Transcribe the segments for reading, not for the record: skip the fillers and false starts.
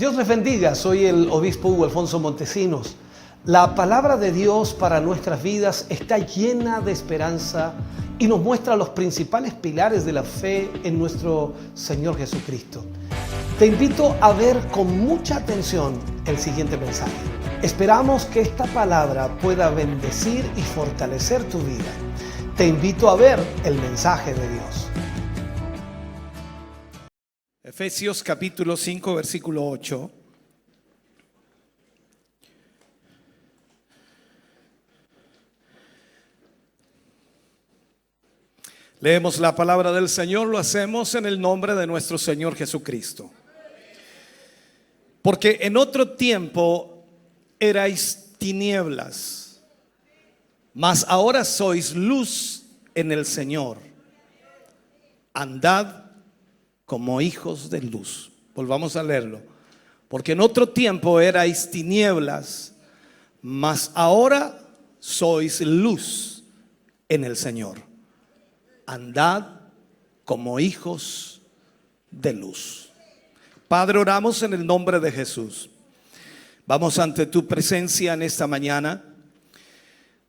Dios les bendiga, soy el obispo Hugo Alfonso Montesinos. La palabra de Dios para nuestras vidas está llena de esperanza y nos muestra los principales pilares de la fe en nuestro Señor Jesucristo. Te invito a ver con mucha atención el siguiente mensaje. Esperamos que esta palabra pueda bendecir y fortalecer tu vida. Te invito a ver el mensaje de Dios. Efesios capítulo 5, versículo 8. Leemos la palabra del Señor, lo hacemos en el nombre de nuestro Señor Jesucristo. Porque en otro tiempo erais tinieblas, mas ahora sois luz en el Señor. Andad como hijos de luz. Volvamos a leerlo. Porque en otro tiempo erais tinieblas, mas ahora sois luz en el Señor. Andad como hijos de luz. Padre, oramos en el nombre de Jesús. Vamos ante tu presencia en esta mañana,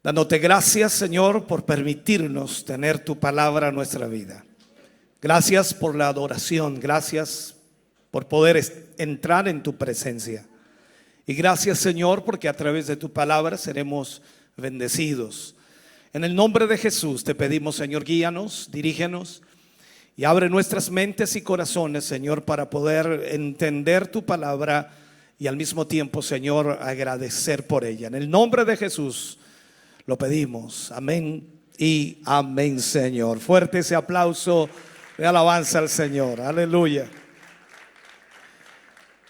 dándote gracias, Señor, por permitirnos tener tu palabra en nuestra vida. Gracias por la adoración, gracias por poder entrar en tu presencia. Y gracias, Señor, porque a través de tu palabra seremos bendecidos. En el nombre de Jesús te pedimos, Señor, guíanos, dirígenos y abre nuestras mentes y corazones, Señor, para poder entender tu palabra y al mismo tiempo, Señor, agradecer por ella. En el nombre de Jesús lo pedimos. Amén y amén, Señor. Fuerte ese aplauso de alabanza al Señor. Aleluya.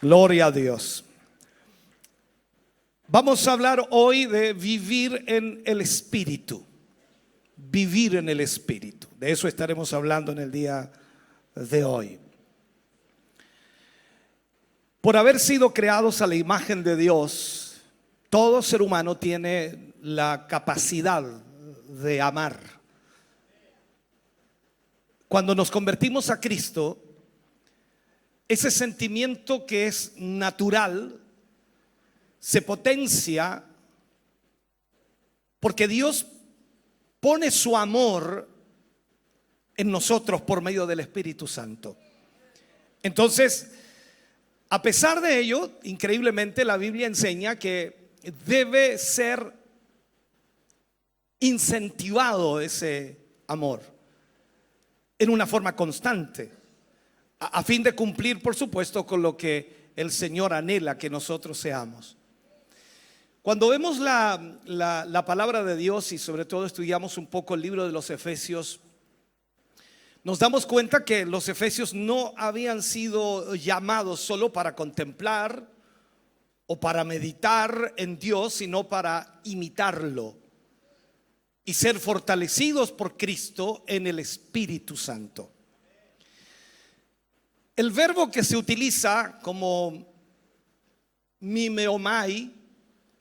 Gloria a Dios. Vamos a hablar hoy de vivir en el Espíritu. Vivir en el Espíritu. De eso estaremos hablando en el día de hoy. Por haber sido creados a la imagen de Dios, todo ser humano tiene la capacidad de amar. Cuando nos convertimos a Cristo, ese sentimiento que es natural se potencia porque Dios pone su amor en nosotros por medio del Espíritu Santo. Entonces, a pesar de ello, increíblemente la Biblia enseña que debe ser incentivado ese amor en una forma constante, a fin de cumplir, por supuesto, con lo que el Señor anhela que nosotros seamos. Cuando vemos la palabra de Dios y sobre todo estudiamos un poco el libro de los Efesios, nos damos cuenta que los Efesios no habían sido llamados solo para contemplar o para meditar en Dios, sino para imitarlo y ser fortalecidos por Cristo en el Espíritu Santo. El verbo que se utiliza como mimeomai,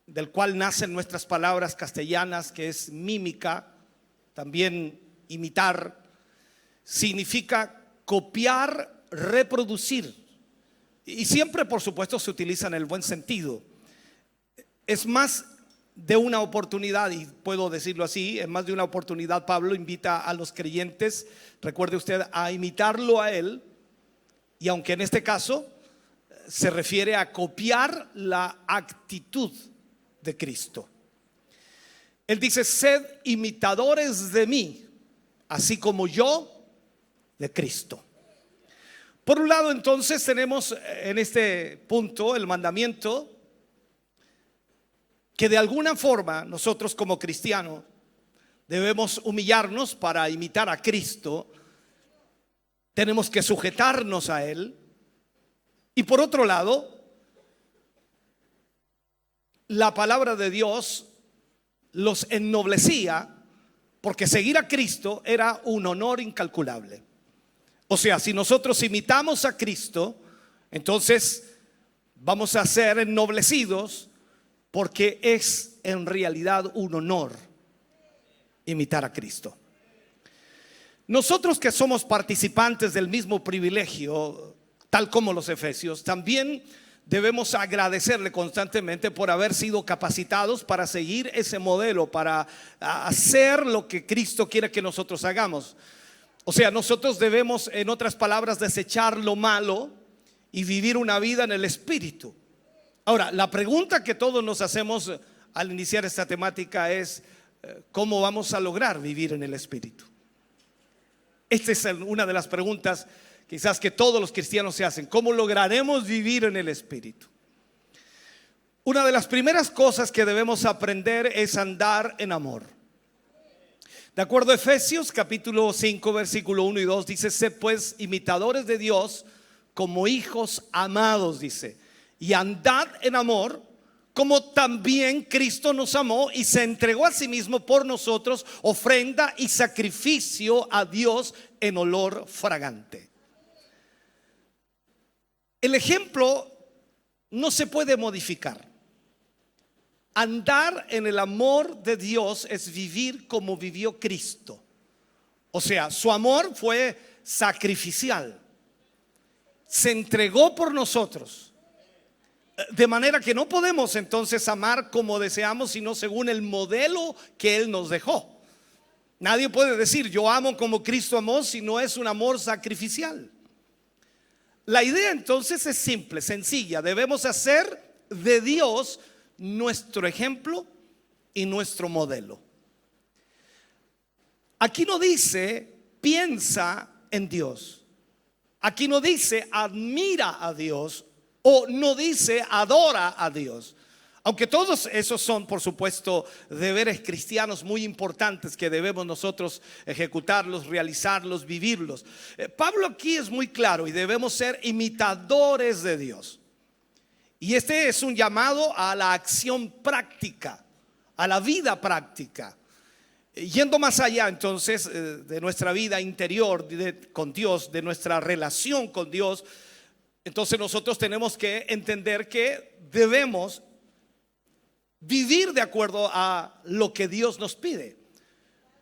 del cual nacen nuestras palabras castellanas, que es mímica, también imitar, significa copiar, reproducir. Y siempre, por supuesto, se utiliza en el buen sentido. Es más de una oportunidad, y puedo decirlo así, en más de una oportunidad Pablo invita a los creyentes, recuerde usted, a imitarlo a él. Y aunque en este caso se refiere a copiar la actitud de Cristo. Él dice: sed imitadores de mí, así como yo de Cristo. Por un lado, entonces, tenemos en este punto el mandamiento que de alguna forma nosotros como cristianos debemos humillarnos para imitar a Cristo. Tenemos que sujetarnos a Él. Y por otro lado, la palabra de Dios los ennoblecía, porque seguir a Cristo era un honor incalculable. O sea, si nosotros imitamos a Cristo, entonces vamos a ser ennoblecidos, porque es en realidad un honor imitar a Cristo. Nosotros que somos participantes del mismo privilegio, tal como los efesios, también debemos agradecerle constantemente por haber sido capacitados para seguir ese modelo, para hacer lo que Cristo quiere que nosotros hagamos. O sea, nosotros debemos, en otras palabras, desechar lo malo y vivir una vida en el Espíritu. Ahora, la pregunta que todos nos hacemos al iniciar esta temática es: ¿cómo vamos a lograr vivir en el Espíritu? Esta es una de las preguntas quizás que todos los cristianos se hacen. ¿Cómo lograremos vivir en el Espíritu? Una de las primeras cosas que debemos aprender es andar en amor. De acuerdo a Efesios capítulo 5 versículo 1 y 2 dice: sed pues imitadores de Dios como hijos amados, dice, y andad en amor, como también Cristo nos amó y se entregó a sí mismo por nosotros, ofrenda y sacrificio a Dios en olor fragante. El ejemplo no se puede modificar. Andar en el amor de Dios es vivir como vivió Cristo. O sea, su amor fue sacrificial. Se entregó por nosotros. De manera que no podemos entonces amar como deseamos, sino según el modelo que Él nos dejó. Nadie puede decir yo amo como Cristo amó si no es un amor sacrificial. La idea entonces es simple, sencilla. Debemos hacer de Dios nuestro ejemplo y nuestro modelo. Aquí no dice piensa en Dios. Aquí no dice admira a Dios, o no dice adora a Dios. Aunque todos esos son, por supuesto, deberes cristianos muy importantes que debemos nosotros ejecutarlos, realizarlos, vivirlos. Pablo aquí es muy claro: y debemos ser imitadores de Dios. Y este es un llamado a la acción práctica, a la vida práctica. Yendo más allá entonces de nuestra vida interior con Dios, de nuestra relación con Dios, entonces nosotros tenemos que entender que debemos vivir de acuerdo a lo que Dios nos pide.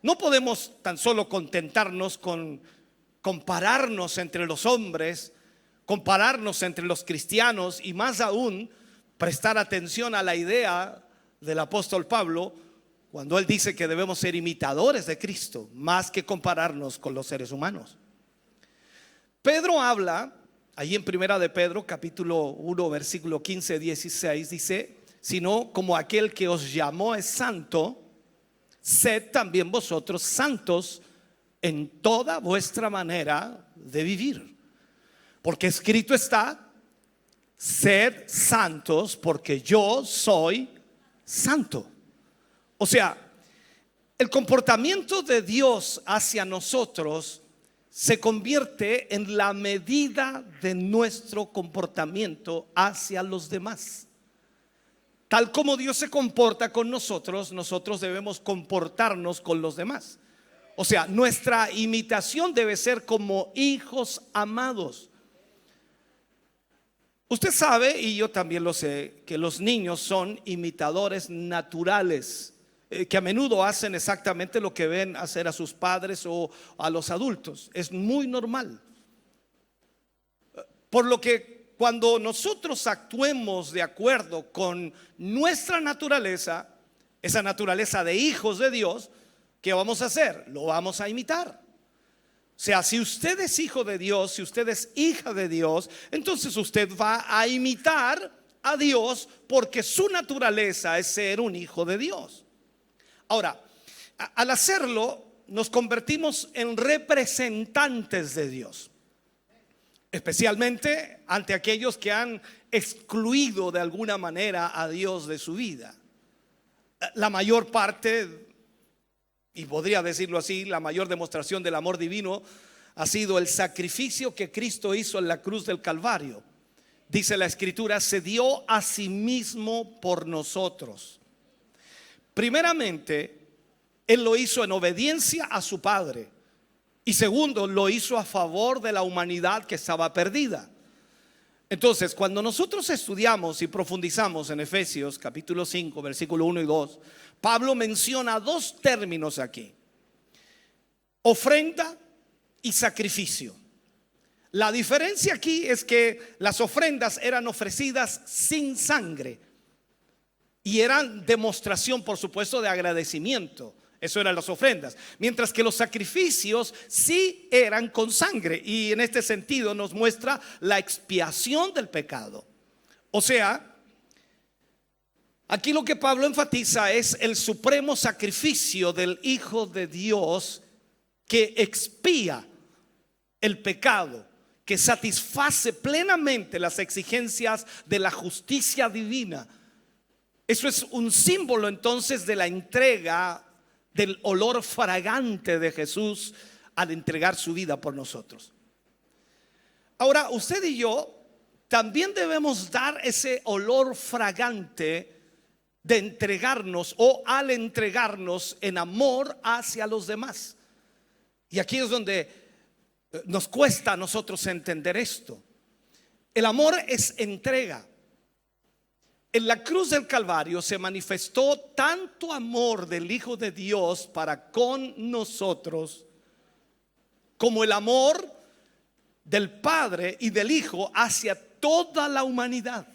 No podemos tan solo contentarnos con compararnos entre los hombres, compararnos entre los cristianos, y más aún prestar atención a la idea del apóstol Pablo cuando él dice que debemos ser imitadores de Cristo más que compararnos con los seres humanos. Pedro habla allí en Primera de Pedro capítulo 1 versículo 15-16, dice: sino como aquel que os llamó es santo, sed también vosotros santos en toda vuestra manera de vivir. Porque escrito está: sed santos porque yo soy santo. O sea, el comportamiento de Dios hacia nosotros se convierte en la medida de nuestro comportamiento hacia los demás. Tal como Dios se comporta con nosotros, nosotros debemos comportarnos con los demás. O sea, nuestra imitación debe ser como hijos amados. Usted sabe, y yo también lo sé, que los niños son imitadores naturales, que a menudo hacen exactamente lo que ven hacer a sus padres o a los adultos. Es muy normal. Por lo que cuando nosotros actuemos de acuerdo con nuestra naturaleza, esa naturaleza de hijos de Dios, ¿qué vamos a hacer? Lo vamos a imitar. O sea, si usted es hijo de Dios, si usted es hija de Dios, entonces usted va a imitar a Dios, porque su naturaleza es ser un hijo de Dios. Ahora, al hacerlo, nos convertimos en representantes de Dios, especialmente ante aquellos que han excluido de alguna manera a Dios de su vida. La mayor parte, y podría decirlo así, la mayor demostración del amor divino ha sido el sacrificio que Cristo hizo en la cruz del Calvario. Dice la Escritura: se dio a sí mismo por nosotros. Primeramente, Él lo hizo en obediencia a su Padre, y segundo, lo hizo a favor de la humanidad que estaba perdida. Entonces, cuando nosotros estudiamos y profundizamos en Efesios capítulo 5 versículo 1 y 2, Pablo menciona dos términos aquí: ofrenda y sacrificio. La diferencia aquí es que las ofrendas eran ofrecidas sin sangre y eran demostración, por supuesto, de agradecimiento. Eso eran las ofrendas. Mientras que los sacrificios sí eran con sangre, y en este sentido nos muestra la expiación del pecado. O sea, aquí lo que Pablo enfatiza es el supremo sacrificio del Hijo de Dios que expía el pecado, que satisface plenamente las exigencias de la justicia divina. Eso es un símbolo entonces de la entrega, del olor fragante de Jesús al entregar su vida por nosotros. Ahora, usted y yo también debemos dar ese olor fragante de entregarnos, o al entregarnos en amor hacia los demás. Y aquí es donde nos cuesta a nosotros entender esto. El amor es entrega. En la cruz del Calvario se manifestó tanto amor del Hijo de Dios para con nosotros, como el amor del Padre y del Hijo hacia toda la humanidad.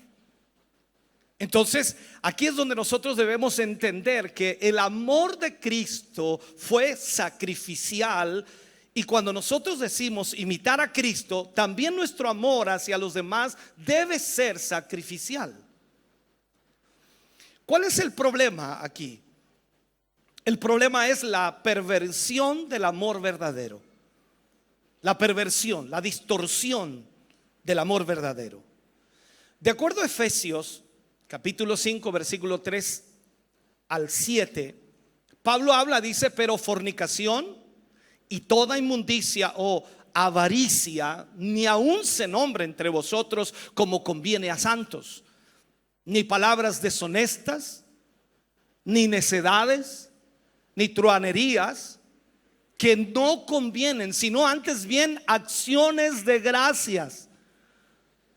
Entonces, aquí es donde nosotros debemos entender que el amor de Cristo fue sacrificial. Y cuando nosotros decimos imitar a Cristo, también nuestro amor hacia los demás debe ser sacrificial. ¿Cuál es el problema aquí? El problema es la perversión del amor verdadero. La perversión, la distorsión del amor verdadero. De acuerdo a Efesios capítulo 5 versículo 3 al 7, Pablo habla, dice: pero fornicación y toda inmundicia o avaricia ni aun se nombre entre vosotros como conviene a santos, ni palabras deshonestas, ni necedades, ni truhanerías, que no convienen, sino antes bien acciones de gracias.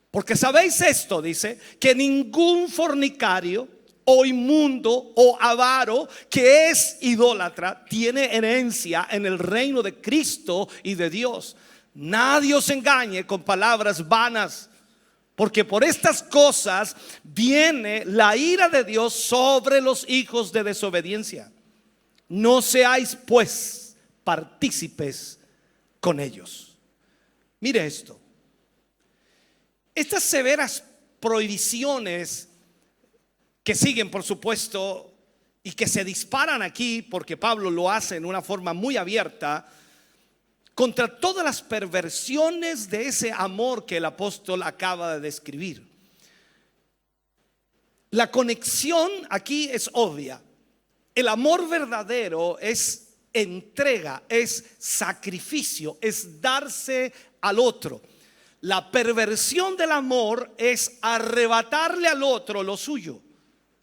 Porque sabéis esto, dice, que ningún fornicario o inmundo o avaro que es idólatra tiene herencia en el reino de Cristo y de Dios. Nadie os engañe con palabras vanas, porque por estas cosas viene la ira de Dios sobre los hijos de desobediencia. No seáis pues partícipes con ellos. Mire esto. Estas severas prohibiciones que siguen, por supuesto, y que se disparan aquí, porque Pablo lo hace en una forma muy abierta, contra todas las perversiones de ese amor que el apóstol acaba de describir. La conexión aquí es obvia. El amor verdadero es entrega, es sacrificio, es darse al otro. La perversión del amor es arrebatarle al otro lo suyo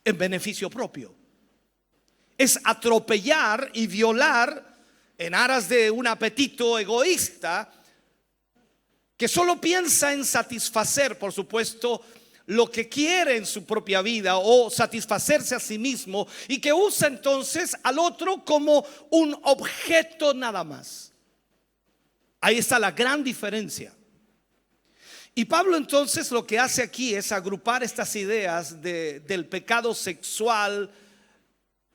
en beneficio propio. Es atropellar y violar en aras de un apetito egoísta que solo piensa en satisfacer, por supuesto, lo que quiere en su propia vida o satisfacerse a sí mismo, y que usa entonces al otro como un objeto nada más. Ahí está la gran diferencia. Y Pablo entonces lo que hace aquí es agrupar estas ideas del pecado sexual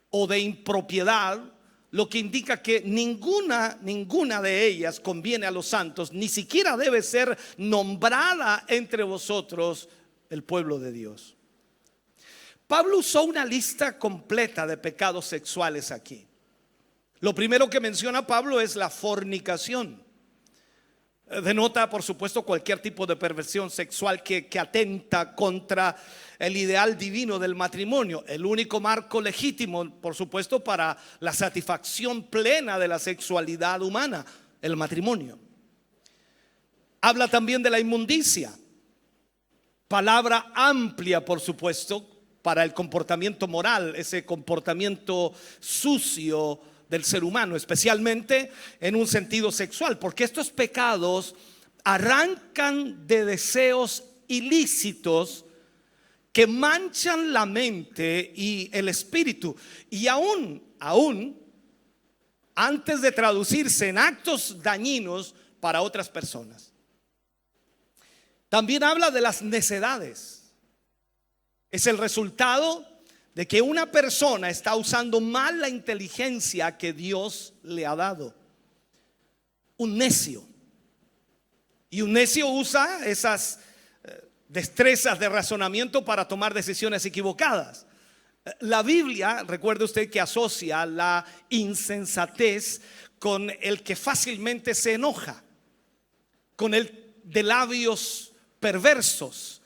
o de impropiedad, lo que indica que ninguna de ellas conviene a los santos, ni siquiera debe ser nombrada entre vosotros, el pueblo de Dios. Pablo usó una lista completa de pecados sexuales aquí. Lo primero que menciona Pablo es la fornicación. Denota, por supuesto, cualquier tipo de perversión sexual que atenta contra el ideal divino del matrimonio, el único marco legítimo, por supuesto, para la satisfacción plena de la sexualidad humana, el matrimonio. Habla también de la inmundicia, palabra amplia, por supuesto, para el comportamiento moral, ese comportamiento sucio del ser humano, especialmente en un sentido sexual, porque estos pecados arrancan de deseos ilícitos que manchan la mente y el espíritu, y aún antes de traducirse en actos dañinos para otras personas. También habla de las necedades. Es el resultado de que una persona está usando mal la inteligencia que Dios le ha dado. Un necio. Y un necio usa esas destrezas de razonamiento para tomar decisiones equivocadas. La Biblia, recuerde usted que asocia la insensatez con el que fácilmente se enoja, con el de labios perversos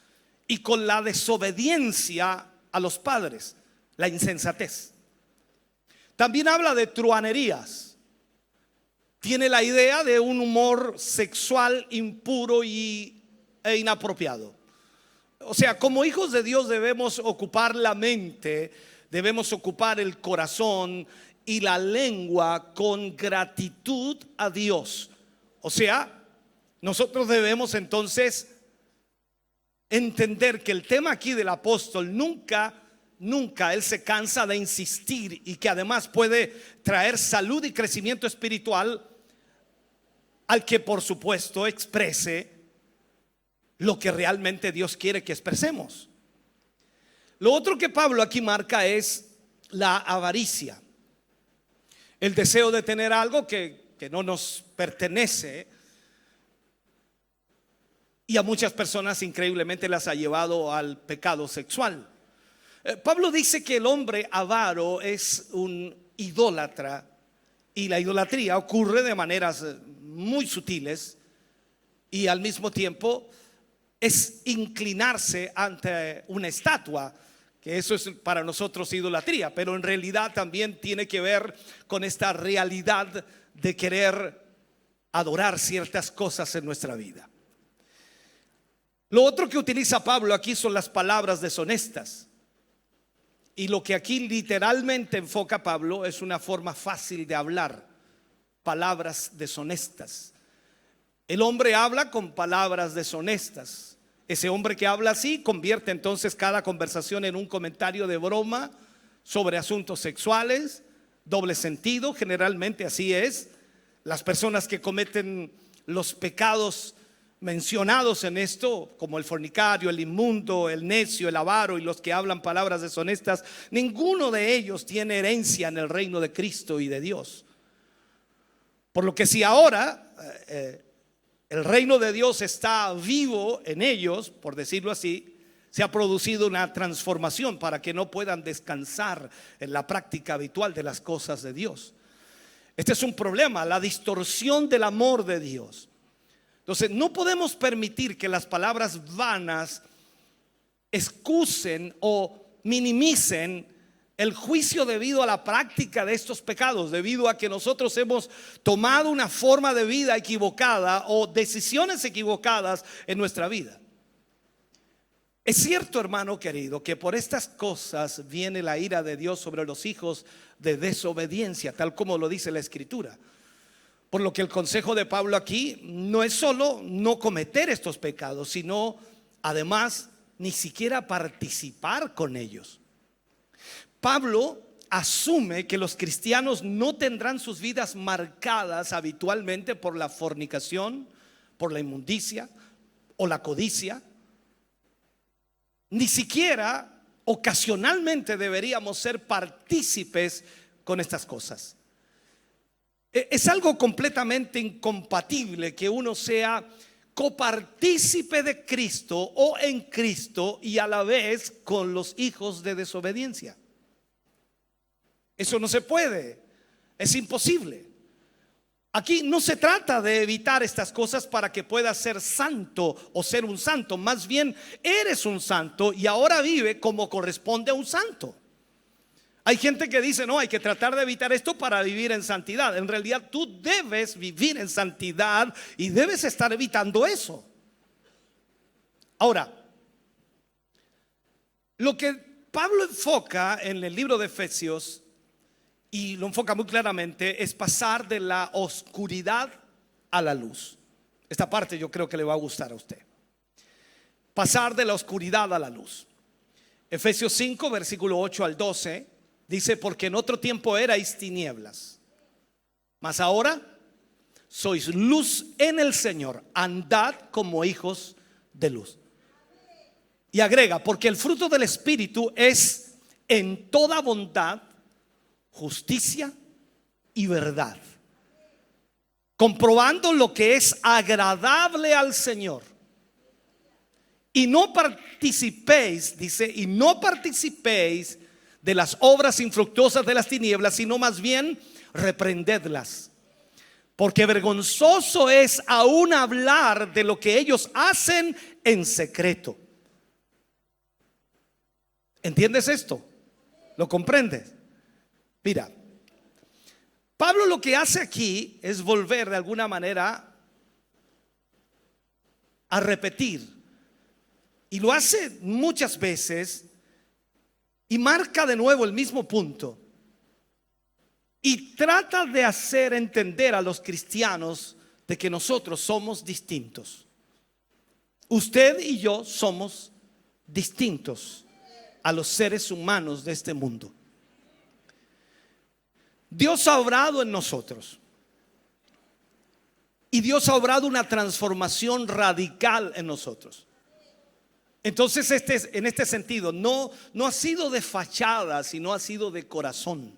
y con la desobediencia a los padres, la insensatez. También habla de truhanerías. Tiene la idea de un humor sexual impuro e inapropiado. O sea, como hijos de Dios debemos ocupar la mente, debemos ocupar el corazón y la lengua con gratitud a Dios. O sea, nosotros debemos entonces entender que el tema aquí del apóstol nunca él se cansa de insistir, y que además puede traer salud y crecimiento espiritual al que por supuesto exprese lo que realmente Dios quiere que expresemos. Lo otro que Pablo aquí marca es la avaricia, el deseo de tener algo que no nos pertenece, y a muchas personas increíblemente las ha llevado al pecado sexual. Pablo dice que el hombre avaro es un idólatra, y la idolatría ocurre de maneras muy sutiles, y al mismo tiempo es inclinarse ante una estatua, que eso es para nosotros idolatría, pero en realidad también tiene que ver con esta realidad de querer adorar ciertas cosas en nuestra vida. Lo otro que utiliza Pablo aquí son las palabras deshonestas. Y lo que aquí literalmente enfoca Pablo es una forma fácil de hablar, palabras deshonestas. El hombre habla con palabras deshonestas. Ese hombre que habla así convierte entonces cada conversación en un comentario de broma sobre asuntos sexuales, doble sentido. Generalmente así es. Las personas que cometen los pecados mencionados en esto, como el fornicario, el inmundo, el necio, el avaro y los que hablan palabras deshonestas, ninguno de ellos tiene herencia en el reino de Cristo y de Dios. Por lo que si ahora el reino de Dios está vivo en ellos, por decirlo así, se ha producido una transformación para que no puedan descansar en la práctica habitual de las cosas de Dios. Este es un problema, la distorsión del amor de Dios. Entonces no podemos permitir que las palabras vanas excusen o minimicen el juicio debido a la práctica de estos pecados, debido a que nosotros hemos tomado una forma de vida equivocada o decisiones equivocadas en nuestra vida. Es cierto, hermano querido, que por estas cosas viene la ira de Dios sobre los hijos de desobediencia, tal como lo dice la Escritura. Por lo que el consejo de Pablo aquí no es solo no cometer estos pecados, sino además ni siquiera participar con ellos. Pablo asume que los cristianos no tendrán sus vidas marcadas habitualmente por la fornicación, por la inmundicia o la codicia. Ni siquiera ocasionalmente deberíamos ser partícipes con estas cosas. Es algo completamente incompatible que uno sea copartícipe de Cristo o en Cristo y a la vez con los hijos de desobediencia. Eso no se puede, es imposible. Aquí no se trata de evitar estas cosas para que puedas ser santo o ser un santo. Más bien eres un santo y ahora vive como corresponde a un santo. Hay gente que dice, no, hay que tratar de evitar esto para vivir en santidad. En realidad tú debes vivir en santidad y debes estar evitando eso. Ahora, lo que Pablo enfoca en el libro de Efesios, y lo enfoca muy claramente, es pasar de la oscuridad a la luz. Esta parte yo creo que le va a gustar a usted. Pasar de la oscuridad a la luz. Efesios 5, versículo 8 al 12. Dice, porque en otro tiempo erais tinieblas, mas ahora sois luz en el Señor. Andad como hijos de luz. Y agrega, porque el fruto del Espíritu es en toda bondad, justicia y verdad, comprobando lo que es agradable al Señor. Y no participéis, dice, y no participéis de las obras infructuosas de las tinieblas, sino más bien reprendedlas. Porque vergonzoso es aún hablar de lo que ellos hacen en secreto. ¿Entiendes esto? ¿Lo comprendes? Mira, Pablo lo que hace aquí es volver de alguna manera a repetir. Y lo hace muchas veces y marca de nuevo el mismo punto. Y trata de hacer entender a los cristianos de que nosotros somos distintos. Usted y yo somos distintos a los seres humanos de este mundo. Dios ha obrado en nosotros. Y Dios ha obrado una transformación radical en nosotros. Entonces en este sentido no ha sido de fachada, sino ha sido de corazón.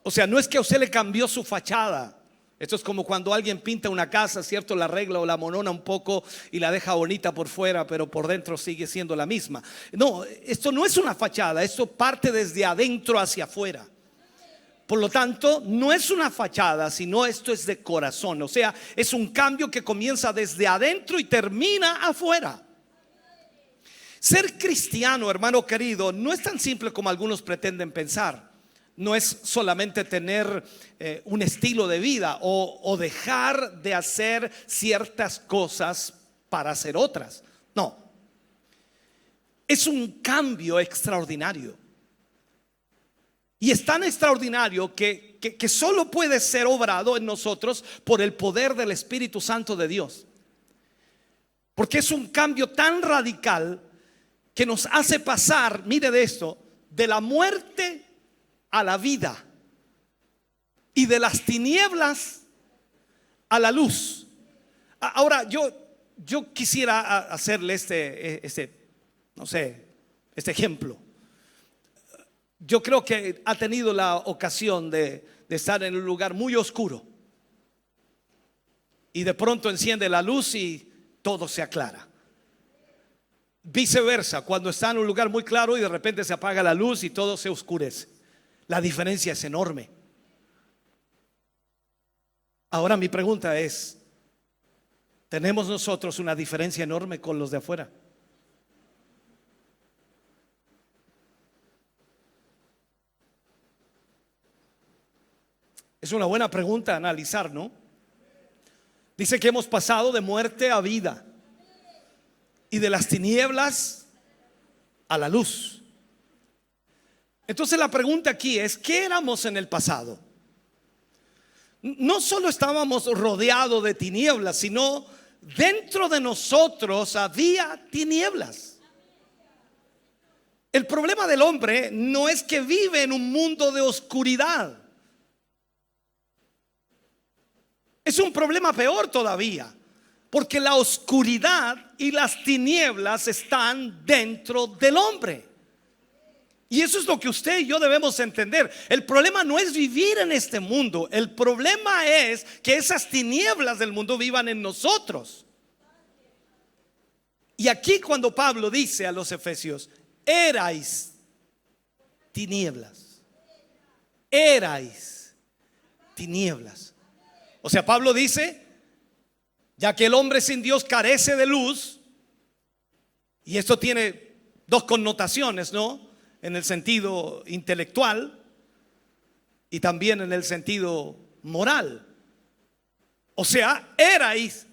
O sea, no es que a usted le cambió su fachada. Esto es como cuando alguien pinta una casa, ¿cierto? La arregla o la amonona un poco y la deja bonita por fuera, pero por dentro sigue siendo la misma. No, esto no es una fachada, esto parte desde adentro hacia afuera. Por lo tanto, no es una fachada, sino esto es de corazón. O sea, es un cambio que comienza desde adentro y termina afuera. Ser cristiano, hermano querido, no es tan simple como algunos pretenden pensar. No es solamente tener un estilo de vida o dejar de hacer ciertas cosas para hacer otras. No, es un cambio extraordinario. Y es tan extraordinario que solo puede ser obrado en nosotros por el poder del Espíritu Santo de Dios. Porque es un cambio tan radical que nos hace pasar, mire de esto, de la muerte a la vida y de las tinieblas a la luz. Ahora yo quisiera hacerle este ejemplo. Yo creo que ha tenido la ocasión de estar en un lugar muy oscuro y de pronto enciende la luz y todo se aclara. Viceversa, cuando está en un lugar muy claro y de repente se apaga la luz y todo se oscurece. La diferencia es enorme. Ahora mi pregunta es, ¿tenemos nosotros una diferencia enorme con los de afuera? Es una buena pregunta a analizar, ¿no? Dice que hemos pasado de muerte a vida y de las tinieblas a la luz. Entonces la pregunta aquí es, ¿qué éramos en el pasado? No solo estábamos rodeados de tinieblas, sino dentro de nosotros había tinieblas. El problema del hombre no es que vive en un mundo de oscuridad. Es un problema peor todavía, porque la oscuridad y las tinieblas están dentro del hombre. Y eso es lo que usted y yo debemos entender. El problema no es vivir en este mundo. El problema es que esas tinieblas del mundo vivan en nosotros. Y aquí cuando Pablo dice a los efesios, erais tinieblas. Erais tinieblas. O sea, Pablo dice, ya que el hombre sin Dios carece de luz, y esto tiene dos connotaciones, ¿no? En el sentido intelectual y también en el sentido moral. O sea, erais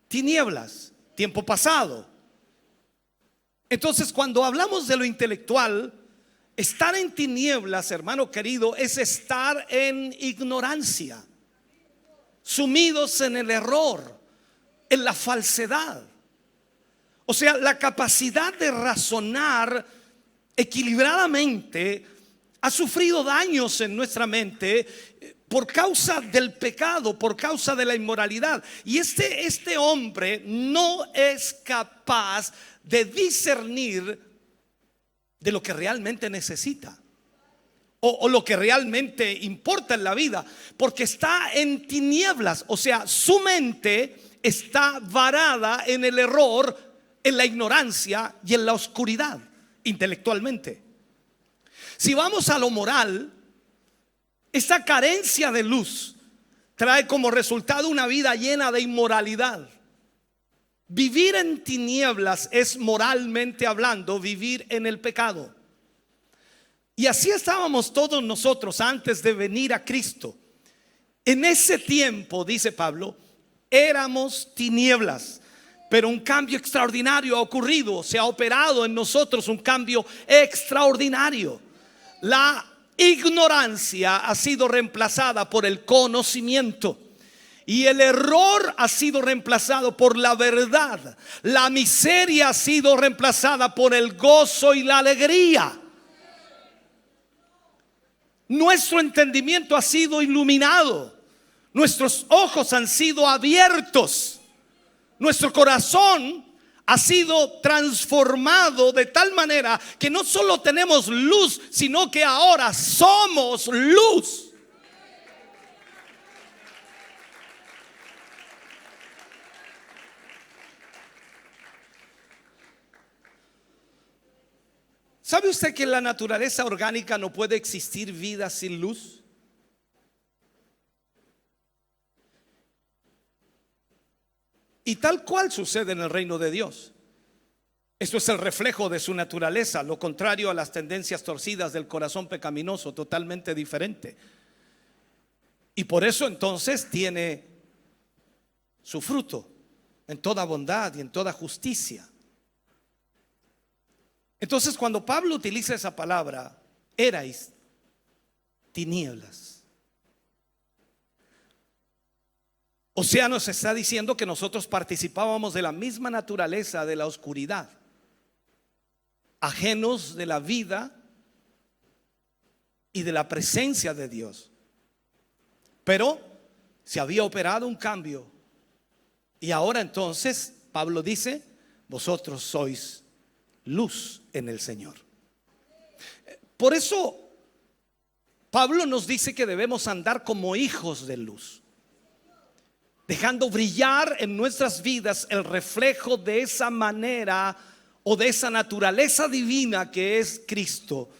tinieblas, tiempo pasado. Entonces, cuando hablamos de lo intelectual, estar en tinieblas, hermano querido, es estar en ignorancia, sumidos en el error, en la falsedad. O sea, la capacidad de razonar equilibradamente ha sufrido daños en nuestra mente por causa del pecado, por causa de la inmoralidad. Y este hombre no es capaz de discernir de lo que realmente necesita o lo que realmente importa en la vida, porque está en tinieblas. O sea, su mente está varada en el error, en la ignorancia y en la oscuridad intelectualmente. Si vamos a lo moral, esta carencia de luz trae como resultado una vida llena de inmoralidad. Vivir en tinieblas es, moralmente hablando, vivir en el pecado. Y así estábamos todos nosotros antes de venir a Cristo. En ese tiempo, dice Pablo, éramos tinieblas, pero un cambio extraordinario ha ocurrido. Se ha operado en nosotros un cambio extraordinario. La ignorancia ha sido reemplazada por el conocimiento, y el error ha sido reemplazado por la verdad. La miseria ha sido reemplazada por el gozo y la alegría. Nuestro entendimiento ha sido iluminado, nuestros ojos han sido abiertos, nuestro corazón ha sido transformado de tal manera que no solo tenemos luz, sino que ahora somos luz. ¿Sabe usted que en la naturaleza orgánica no puede existir vida sin luz? Y tal cual sucede en el reino de Dios. Esto es el reflejo de su naturaleza, lo contrario a las tendencias torcidas del corazón pecaminoso, totalmente diferente. Y por eso entonces tiene su fruto en toda bondad y en toda justicia. Entonces, cuando Pablo utiliza esa palabra, erais tinieblas, o sea, nos está diciendo que nosotros participábamos de la misma naturaleza de la oscuridad, ajenos de la vida y de la presencia de Dios. Pero se había operado un cambio, y ahora entonces Pablo dice: vosotros sois luz en el Señor. Por eso Pablo nos dice que debemos andar como hijos de luz, dejando brillar en nuestras vidas el reflejo de esa manera o de esa naturaleza divina que es Cristo,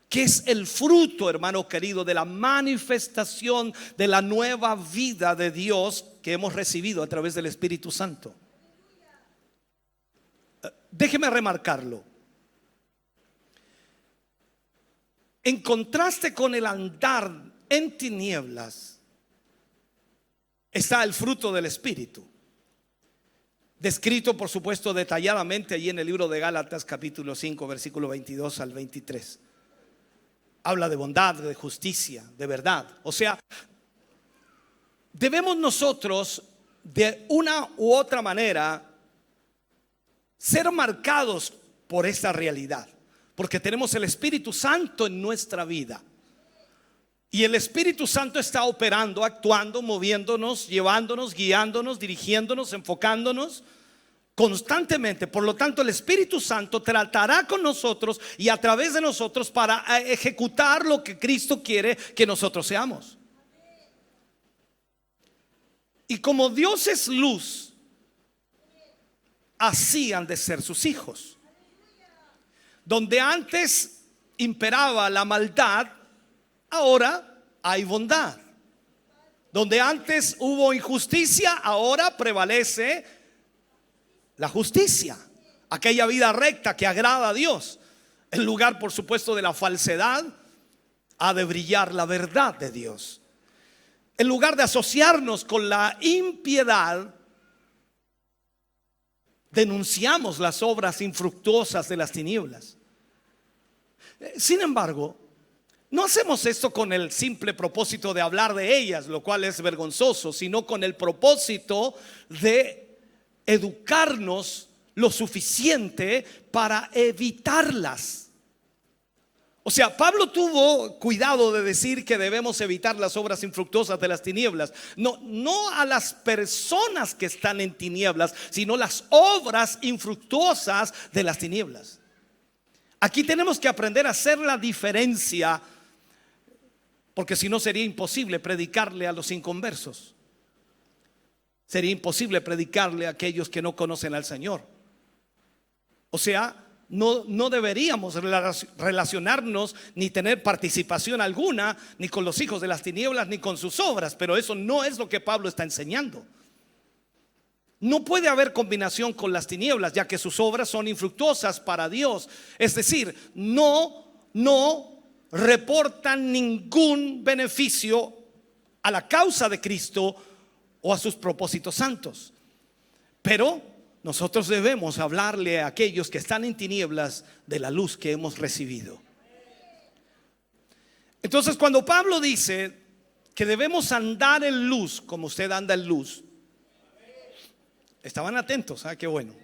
que es el fruto, hermano querido, de la manifestación de la nueva vida de Dios que hemos recibido a través del Espíritu Santo. Déjeme remarcarlo. En contraste con el andar en tinieblas está el fruto del Espíritu, descrito por supuesto detalladamente allí en el libro de Gálatas capítulo 5 versículo 22 al 23. Habla de bondad, de justicia, de verdad. O sea, debemos nosotros de una u otra manera ser marcados por esta realidad, porque tenemos el Espíritu Santo en nuestra vida, y el Espíritu Santo está operando, actuando, moviéndonos, llevándonos, guiándonos, dirigiéndonos, enfocándonos constantemente. Por lo tanto, el Espíritu Santo tratará con nosotros y a través de nosotros para ejecutar lo que Cristo quiere que nosotros seamos. Y como Dios es luz, así han de ser sus hijos. Donde antes imperaba la maldad, ahora hay bondad. Donde antes hubo injusticia, ahora prevalece la justicia, aquella vida recta que agrada a Dios. En lugar, por supuesto, de la falsedad, ha de brillar la verdad de Dios. En lugar de asociarnos con la impiedad, denunciamos las obras infructuosas de las tinieblas. Sin embargo, no hacemos esto con el simple propósito de hablar de ellas, lo cual es vergonzoso, sino con el propósito de educarnos lo suficiente para evitarlas. O sea, Pablo tuvo cuidado de decir que debemos evitar las obras infructuosas de las tinieblas. No a las personas que están en tinieblas, sino las obras infructuosas de las tinieblas. Aquí tenemos que aprender a hacer la diferencia, porque si no sería imposible predicarle a los inconversos. Sería imposible predicarle a aquellos que no conocen al Señor. O sea, no deberíamos relacionarnos ni tener participación alguna ni con los hijos de las tinieblas ni con sus obras, pero eso no es lo que Pablo está enseñando. No puede haber combinación con las tinieblas, ya que sus obras son infructuosas para Dios. Es decir, no reportan ningún beneficio a la causa de Cristo o a sus propósitos santos. Pero nosotros debemos hablarle a aquellos que están en tinieblas de la luz que hemos recibido. Entonces, cuando Pablo dice que debemos andar en luz como usted anda en luz, estaban atentos, qué bueno.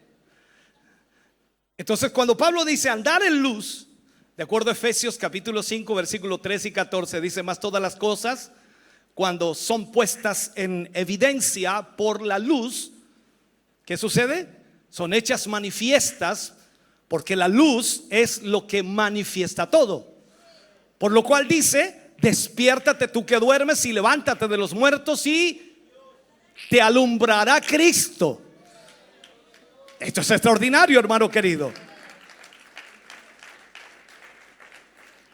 Entonces, cuando Pablo dice andar en luz, de acuerdo a Efesios capítulo 5 versículo 13 y 14, dice: más todas las cosas, cuando son puestas en evidencia por la luz, ¿qué sucede? Son hechas manifiestas, porque la luz es lo que manifiesta todo. Por lo cual dice: despiértate tú que duermes y levántate de los muertos y te alumbrará Cristo. Esto es extraordinario, hermano querido.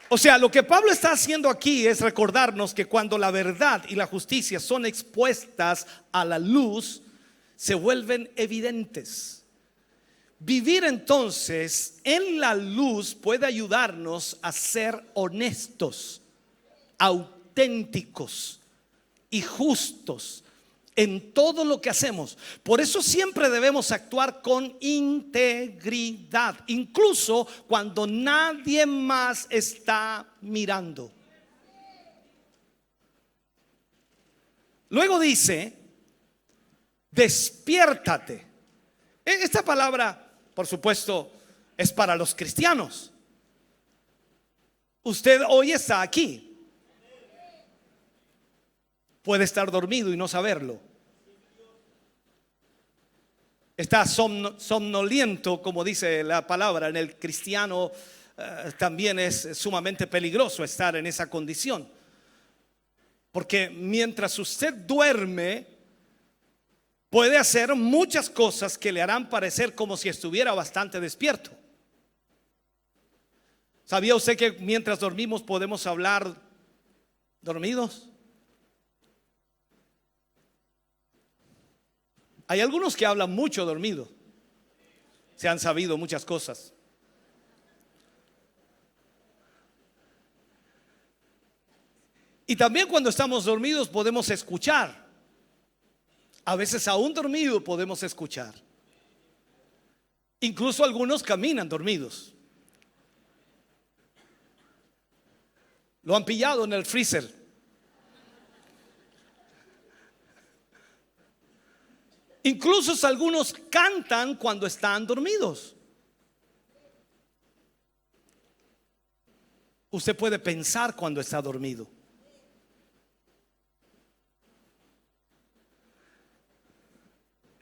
O sea, lo que Pablo está haciendo aquí es recordarnos que cuando la verdad y la justicia son expuestas a la luz, se vuelven evidentes. Vivir entonces en la luz puede ayudarnos a ser honestos, auténticos y justos en todo lo que hacemos. Por eso siempre debemos actuar con integridad, incluso cuando nadie más está mirando. Luego dice: despiértate. Esta palabra, por supuesto, es para los cristianos. Usted hoy está aquí. Puede estar dormido y no saberlo. Está somnoliento, como dice la palabra. En el cristiano también es sumamente peligroso estar en esa condición, porque mientras usted duerme, puede hacer muchas cosas que le harán parecer como si estuviera bastante despierto. ¿Sabía usted que mientras dormimos podemos hablar dormidos? Hay algunos que hablan mucho dormido. Se han sabido muchas cosas. Y también cuando estamos dormidos podemos escuchar. A veces aún dormido podemos escuchar. Incluso algunos caminan dormidos. Lo han pillado en el freezer. Incluso algunos cantan cuando están dormidos. Usted puede pensar cuando está dormido.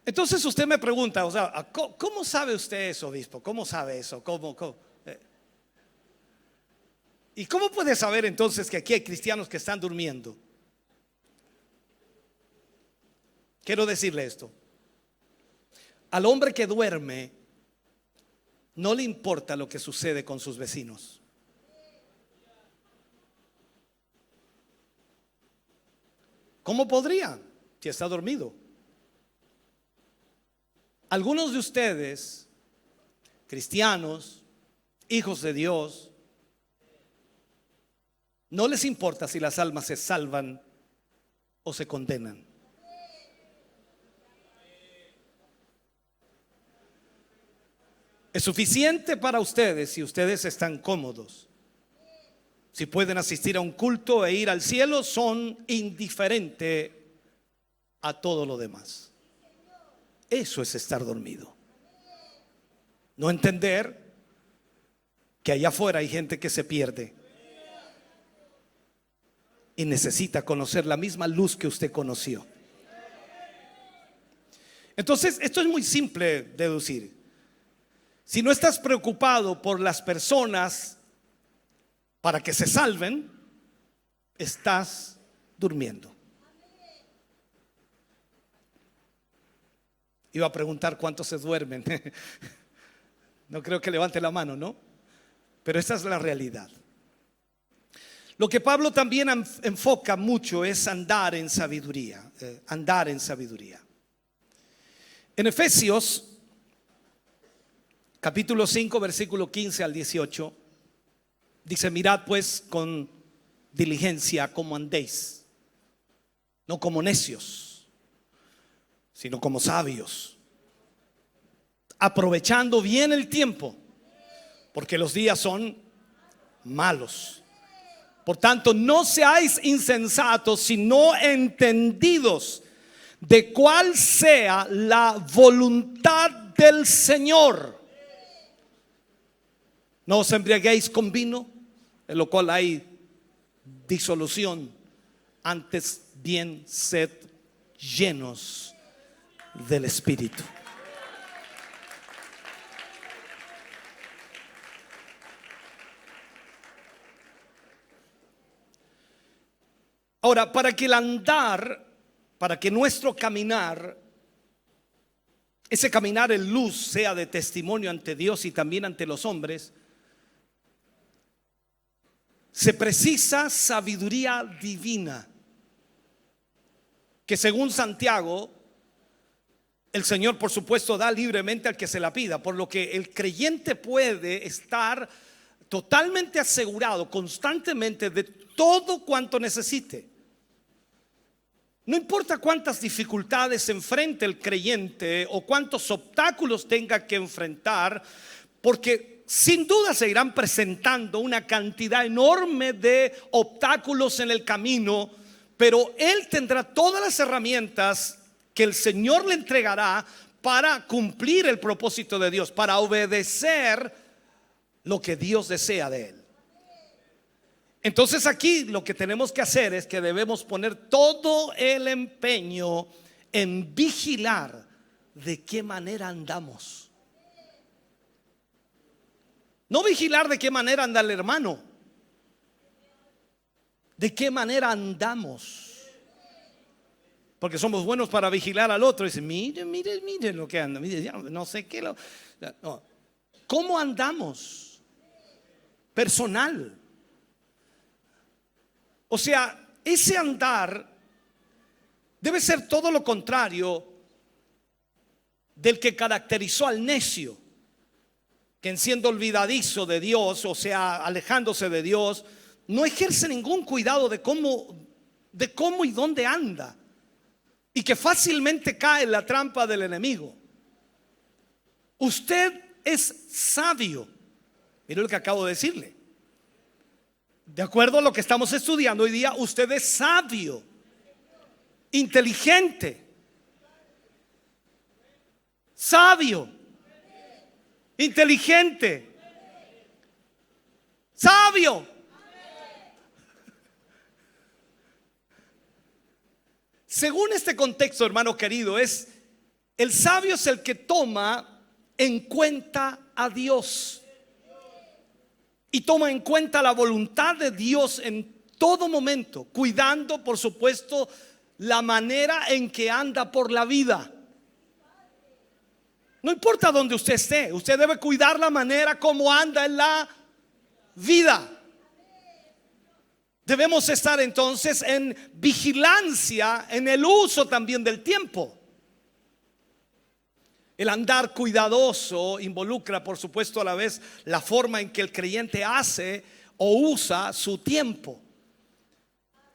Entonces usted me pregunta, o sea, ¿cómo sabe usted eso, obispo? ¿Cómo sabe eso? ¿Cómo? ¿Y cómo puede saber entonces que aquí hay cristianos que están durmiendo? Quiero decirle esto. Al hombre que duerme no le importa lo que sucede con sus vecinos. ¿Cómo podría si está dormido? Algunos de ustedes, cristianos, hijos de Dios, no les importa si las almas se salvan o se condenan. Es suficiente para ustedes si ustedes están cómodos. Si pueden asistir a un culto e ir al cielo, son indiferentes a todo lo demás. Eso es estar dormido. No entender que allá afuera hay gente que se pierde y necesita conocer la misma luz que usted conoció. Entonces, esto es muy simple deducir. Si no estás preocupado por las personas para que se salven, estás durmiendo. Iba a preguntar cuántos se duermen. No creo que levante la mano, ¿no? Pero esa es la realidad. Lo que Pablo también enfoca mucho es andar en sabiduría. Andar en sabiduría. En Efesios capítulo 5, versículo 15 al 18, dice: mirad pues con diligencia cómo andéis, no como necios, sino como sabios, aprovechando bien el tiempo, porque los días son malos. Por tanto, no seáis insensatos, sino entendidos de cuál sea la voluntad del Señor. No os embriaguéis con vino, en lo cual hay disolución, antes bien sed llenos del Espíritu. Ahora, para que el andar, para que nuestro caminar, ese caminar en luz, sea de testimonio ante Dios y también ante los hombres, se precisa sabiduría divina, que según Santiago, el Señor por supuesto da libremente al que se la pida, por lo que el creyente puede estar totalmente asegurado constantemente de todo cuanto necesite. No importa cuántas dificultades enfrente el creyente o cuántos obstáculos tenga que enfrentar, porque sin duda se irán presentando una cantidad enorme de obstáculos en el camino, pero él tendrá todas las herramientas que el Señor le entregará para cumplir el propósito de Dios, para obedecer lo que Dios desea de él. Entonces aquí lo que tenemos que hacer es que debemos poner todo el empeño en vigilar de qué manera andamos. No vigilar de qué manera anda el hermano, de qué manera andamos. Porque somos buenos para vigilar al otro y decir: mire lo que anda, mire, no sé qué. No. ¿Cómo andamos? Personal. O sea, ese andar debe ser todo lo contrario del que caracterizó al necio, que siendo olvidadizo de Dios, o sea, alejándose de Dios, no ejerce ningún cuidado de cómo y dónde anda, y que fácilmente cae en la trampa del enemigo. Usted es sabio. Mire lo que acabo de decirle. De acuerdo a lo que estamos estudiando hoy día, usted es sabio, inteligente, sabio, inteligente, sabio. Según este contexto, hermano querido, el sabio es el que toma en cuenta a Dios y toma en cuenta la voluntad de Dios en todo momento, cuidando, por supuesto, la manera en que anda por la vida. No importa dónde usted esté, usted debe cuidar la manera como anda en la vida. Debemos estar entonces en vigilancia en el uso también del tiempo. El andar cuidadoso involucra, por supuesto, a la vez la forma en que el creyente hace o usa su tiempo,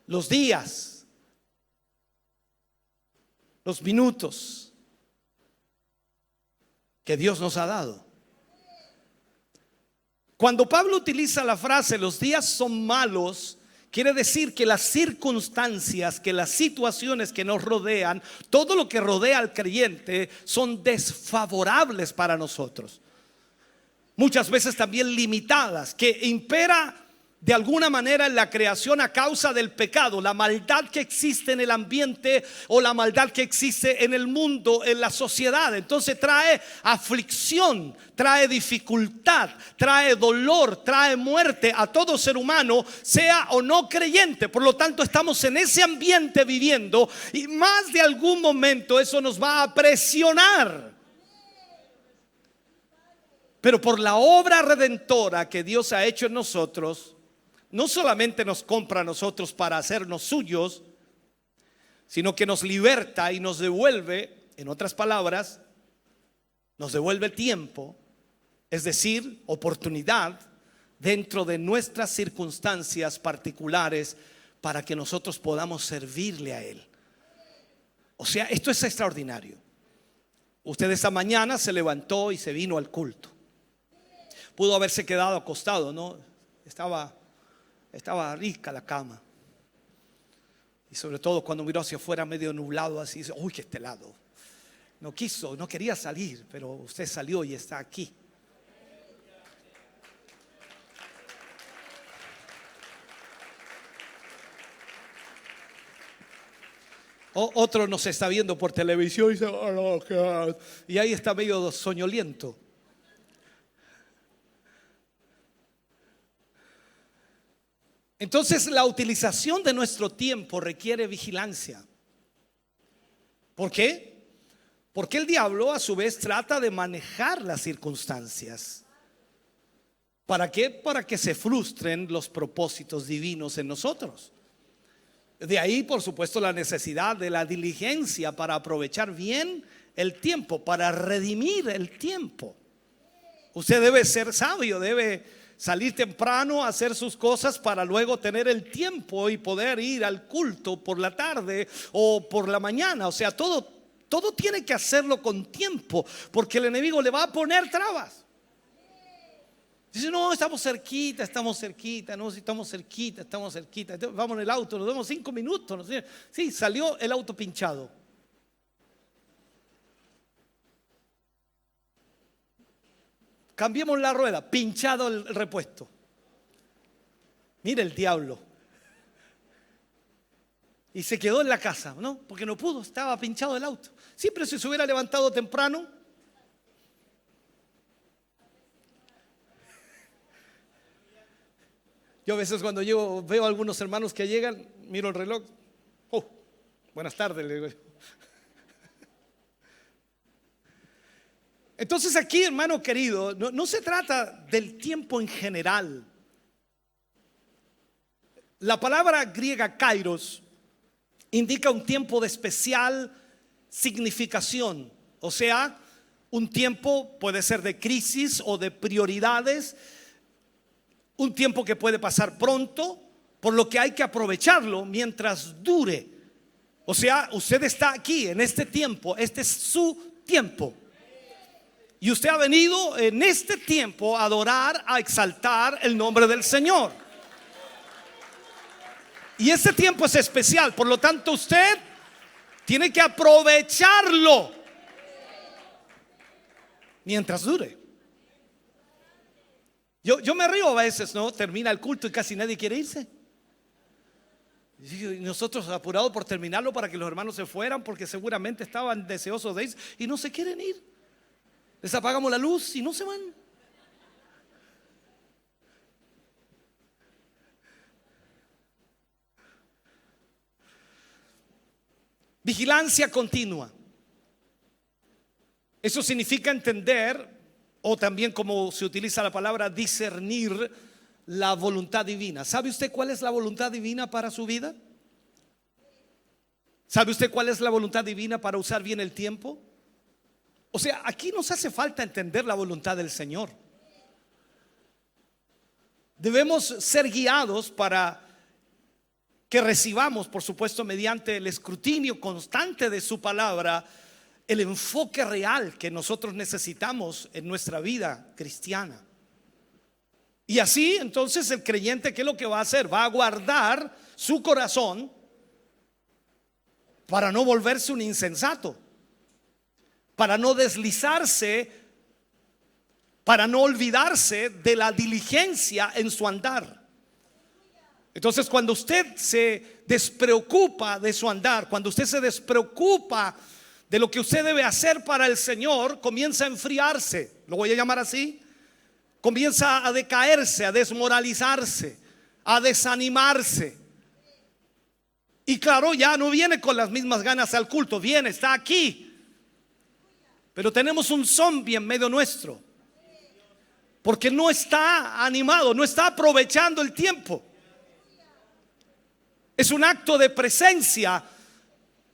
los días, los minutos que Dios nos ha dado. Cuando Pablo utiliza la frase "los días son malos", quiere decir que las circunstancias, que las situaciones que nos rodean, todo lo que rodea al creyente, son desfavorables para nosotros. muchas veces también limitadas, que impera de alguna manera en la creación a causa del pecado, la maldad que existe en el ambiente o la maldad que existe en el mundo, en la sociedad. Entonces trae aflicción, trae dificultad, trae dolor, trae muerte a todo ser humano, sea o no creyente. Por lo tanto, estamos en ese ambiente viviendo y más de algún momento eso nos va a presionar. Pero por la obra redentora que Dios ha hecho en nosotros, no solamente nos compra a nosotros para hacernos suyos, sino que nos liberta y nos devuelve, en otras palabras, nos devuelve tiempo, es decir, oportunidad dentro de nuestras circunstancias particulares para que nosotros podamos servirle a Él. O sea, esto es extraordinario. Usted esta mañana se levantó y se vino al culto. Pudo haberse quedado acostado, ¿no? Estaba rica la cama. Y sobre todo cuando miró hacia afuera medio nublado así, dice, uy, que este lado. No quería salir, pero usted salió y está aquí. Otro nos está viendo por televisión y dice, oh, no, y ahí está medio soñoliento. Entonces la utilización de nuestro tiempo requiere vigilancia. ¿Por qué? Porque el diablo a su vez trata de manejar las circunstancias. ¿Para qué? Para que se frustren los propósitos divinos en nosotros. De ahí, por supuesto, la necesidad de la diligencia para aprovechar bien el tiempo, para redimir el tiempo. Usted debe ser sabio, debe salir temprano a hacer sus cosas para luego tener el tiempo y poder ir al culto por la tarde o por la mañana. O sea, todo tiene que hacerlo con tiempo, porque el enemigo le va a poner trabas. Dice, no, estamos cerquita, no, si estamos cerquita. Entonces, vamos en el auto, nos damos 5 minutos. ¿No? Sí, salió el auto pinchado. Cambiemos la rueda, pinchado el repuesto. Mire el diablo. Y se quedó en la casa, ¿no? Porque no pudo, estaba pinchado el auto. Sí, pero si se hubiera levantado temprano. Yo a veces cuando veo a algunos hermanos que llegan, miro el reloj. Oh, buenas tardes, le digo. Entonces aquí, hermano querido, no se trata del tiempo en general. La palabra griega kairos indica un tiempo de especial significación. O sea, un tiempo puede ser de crisis o de prioridades. Un tiempo que puede pasar pronto, por lo que hay que aprovecharlo mientras dure. O sea, usted está aquí en este tiempo, este es su tiempo. Y usted ha venido en este tiempo a adorar, a exaltar el nombre del Señor. Y este tiempo es especial, por lo tanto usted tiene que aprovecharlo mientras dure. Yo me río a veces, ¿no? Termina el culto y casi nadie quiere irse. Y nosotros apurados por terminarlo para que los hermanos se fueran, porque seguramente estaban deseosos de irse y no se quieren ir. Les apagamos la luz y no se van. Vigilancia continua. Eso significa entender, o también como se utiliza la palabra discernir, la voluntad divina. ¿Sabe usted cuál es la voluntad divina para su vida? ¿Sabe usted cuál es la voluntad divina para usar bien el tiempo? O sea, aquí nos hace falta entender la voluntad del Señor. Debemos ser guiados para que recibamos, por supuesto, mediante el escrutinio constante de su palabra, el enfoque real que nosotros necesitamos en nuestra vida cristiana. Y así, entonces, el creyente, ¿qué es lo que va a hacer? Va a guardar su corazón para no volverse un insensato, para no deslizarse para no olvidarse de la diligencia en su andar. Entonces, cuando usted se despreocupa de su andar, cuando usted se despreocupa de lo que usted debe hacer para el Señor, comienza a enfriarse, lo voy a llamar así. Comienza a decaerse, a desmoralizarse, a desanimarse. Y claro, ya no viene con las mismas ganas al culto, viene, está aquí. Pero tenemos un zombie en medio nuestro, porque no está animado, no está aprovechando el tiempo. Es un acto de presencia,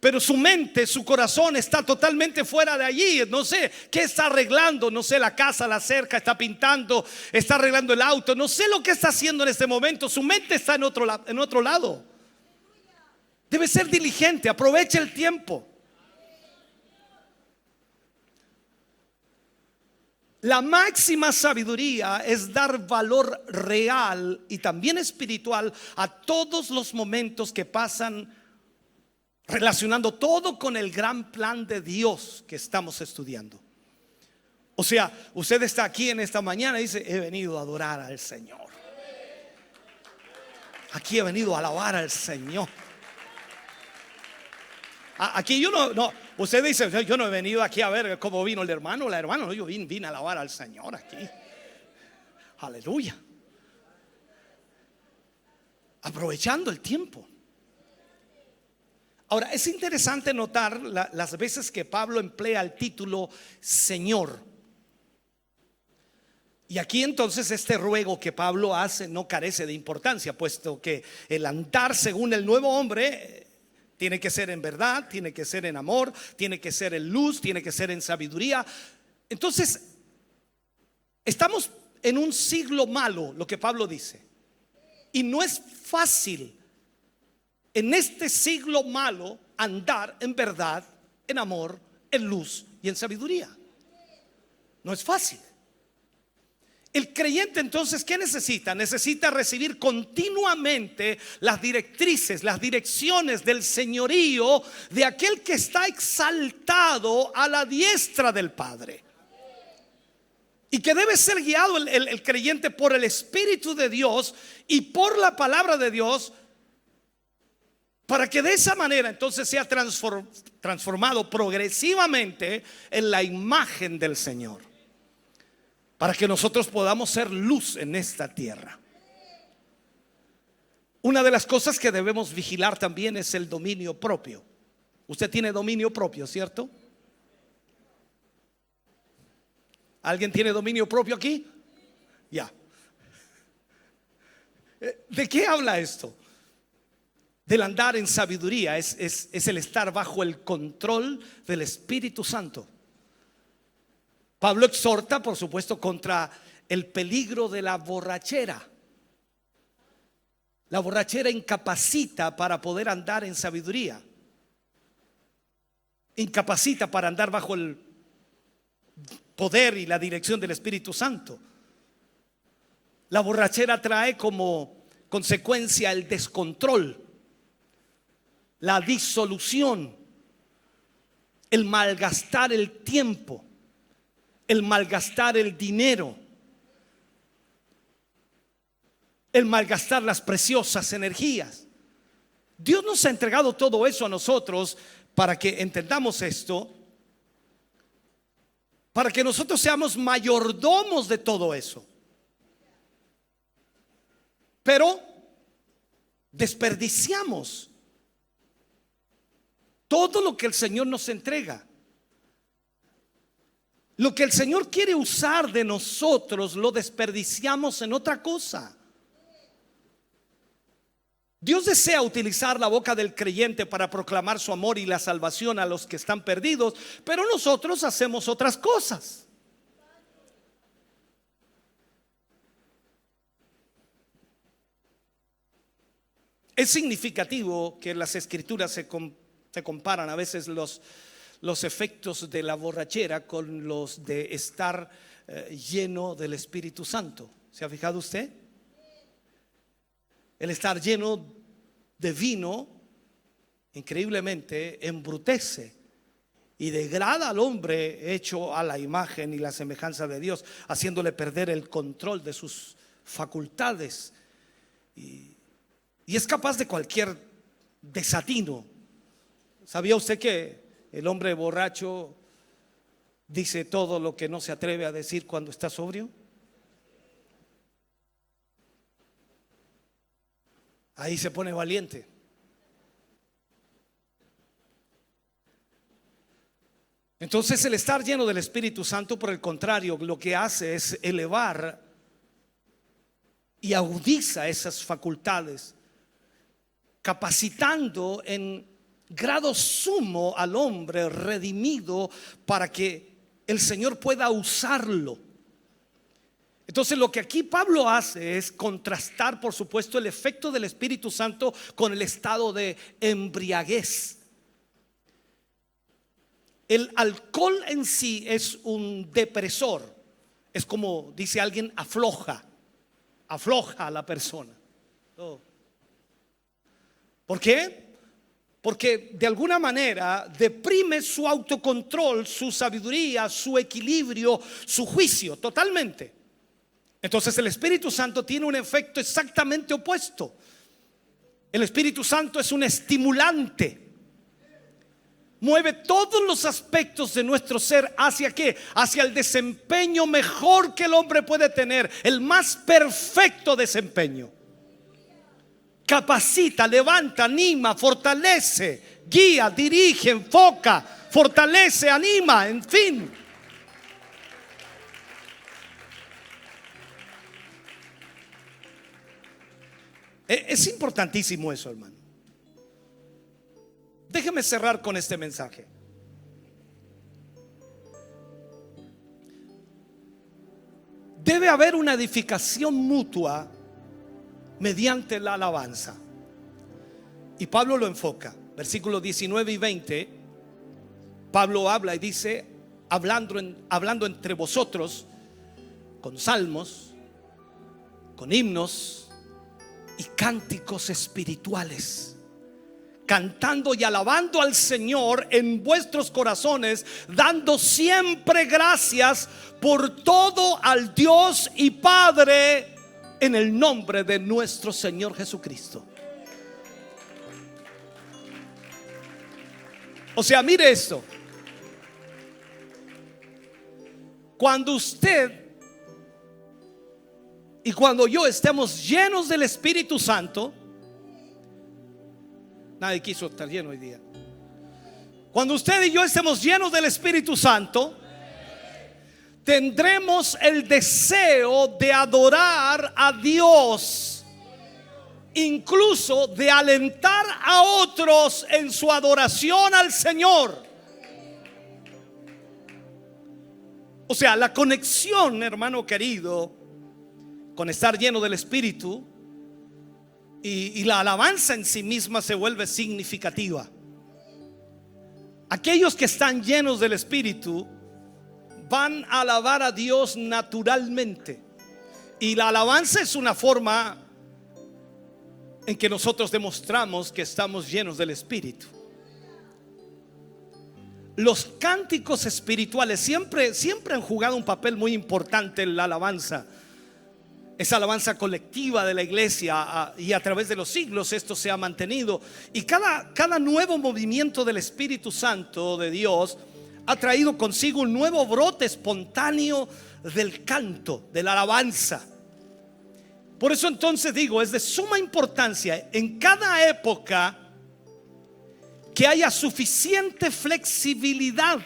pero su mente, su corazón está totalmente fuera de allí. No sé qué está arreglando, no sé, la casa, la cerca, está pintando, está arreglando el auto, no sé lo que está haciendo en este momento. Su mente está en otro lado. Debe ser diligente, aproveche el tiempo. La máxima sabiduría es dar valor real y también espiritual a todos los momentos que pasan, relacionando todo con el gran plan de Dios que estamos estudiando. O sea, usted está aquí en esta mañana y dice: he venido a adorar al Señor. Aquí he venido a alabar al Señor. Aquí yo no, usted dice: yo no he venido aquí a ver cómo vino el hermano o la hermana. No, yo vine a alabar al Señor aquí. Aleluya. Aprovechando el tiempo. Ahora, es interesante notar las veces que Pablo emplea el título Señor. Y aquí entonces este ruego que Pablo hace no carece de importancia, puesto que el andar según el nuevo hombre tiene que ser en verdad, tiene que ser en amor, tiene que ser en luz, tiene que ser en sabiduría. Entonces, estamos en un siglo malo, lo que Pablo dice. Y no es fácil en este siglo malo andar en verdad, en amor, en luz y en sabiduría. No es fácil. El creyente entonces, ¿qué necesita? Necesita recibir continuamente las directrices, las direcciones del señorío de aquel que está exaltado a la diestra del Padre. Y que debe ser guiado el creyente por el Espíritu de Dios y por la palabra de Dios, para que de esa manera entonces sea transformado progresivamente en la imagen del Señor, para que nosotros podamos ser luz en esta tierra. Una de las cosas que debemos vigilar también es el dominio propio. Usted tiene dominio propio, ¿cierto? ¿Alguien tiene dominio propio aquí? Ya. ¿De qué habla esto? Del andar en sabiduría. Es el estar bajo el control del Espíritu Santo. Pablo exhorta, por supuesto, contra el peligro de la borrachera. La borrachera incapacita para poder andar en sabiduría. Incapacita para andar bajo el poder y la dirección del Espíritu Santo. La borrachera trae como consecuencia el descontrol, la disolución, el malgastar el tiempo, el malgastar el dinero, el malgastar las preciosas energías. Dios nos ha entregado todo eso a nosotros para que entendamos esto, para que nosotros seamos mayordomos de todo eso. Pero desperdiciamos todo lo que el Señor nos entrega. Lo que el Señor quiere usar de nosotros lo desperdiciamos en otra cosa. Dios desea utilizar la boca del creyente para proclamar su amor y la salvación a los que están perdidos, pero nosotros hacemos otras cosas. Es significativo que en las Escrituras se comparan a veces los efectos de la borrachera con los de estar lleno del Espíritu Santo. ¿Se ha fijado usted? El estar lleno de vino increíblemente embrutece y degrada al hombre hecho a la imagen y la semejanza de Dios, haciéndole perder el control de sus facultades, y es capaz de cualquier desatino. ¿Sabía usted que el hombre borracho dice todo lo que no se atreve a decir cuando está sobrio? Ahí se pone valiente. Entonces el estar lleno del Espíritu Santo, por el contrario, lo que hace es elevar y agudiza esas facultades, capacitando en grado sumo al hombre redimido para que el Señor pueda usarlo. Entonces lo que aquí Pablo hace es contrastar, por supuesto, el efecto del Espíritu Santo con el estado de embriaguez. El alcohol en sí es un depresor. Es como dice alguien, afloja a la persona. ¿Por qué? Porque de alguna manera deprime su autocontrol, su sabiduría, su equilibrio, su juicio totalmente. Entonces el Espíritu Santo tiene un efecto exactamente opuesto. El Espíritu Santo es un estimulante. Mueve todos los aspectos de nuestro ser hacia ¿qué? Hacia el desempeño mejor que el hombre puede tener, el más perfecto desempeño. Capacita, levanta, anima, fortalece, guía, dirige, enfoca, fortalece, anima, en fin. Es importantísimo eso, hermano. Déjeme cerrar con este mensaje. Debe haber una edificación mutua mediante la alabanza. Y Pablo lo enfoca. Versículos 19 y 20. Pablo habla y dice, hablando entre vosotros con salmos, con himnos y cánticos espirituales, cantando y alabando al Señor en vuestros corazones, dando siempre gracias por todo al Dios y Padre en el nombre de nuestro Señor Jesucristo. O sea, mire esto. Cuando usted y cuando yo estemos llenos del Espíritu Santo, nadie quiso estar lleno hoy día. Cuando usted y yo estemos llenos del Espíritu Santo, tendremos el deseo de adorar a Dios, incluso de alentar a otros en su adoración al Señor. O sea, la conexión, hermano querido, con estar lleno del Espíritu y la alabanza en sí misma se vuelve significativa. Aquellos que están llenos del Espíritu van a alabar a Dios naturalmente. Y la alabanza es una forma en que nosotros demostramos que estamos llenos del Espíritu. Los cánticos espirituales siempre han jugado un papel muy importante en la alabanza. Esa alabanza colectiva de la iglesia, y a través de los siglos esto se ha mantenido. Y cada nuevo movimiento del Espíritu Santo de Dios ha traído consigo un nuevo brote espontáneo del canto, de la alabanza. Por eso entonces digo, es de suma importancia en cada época que haya suficiente flexibilidad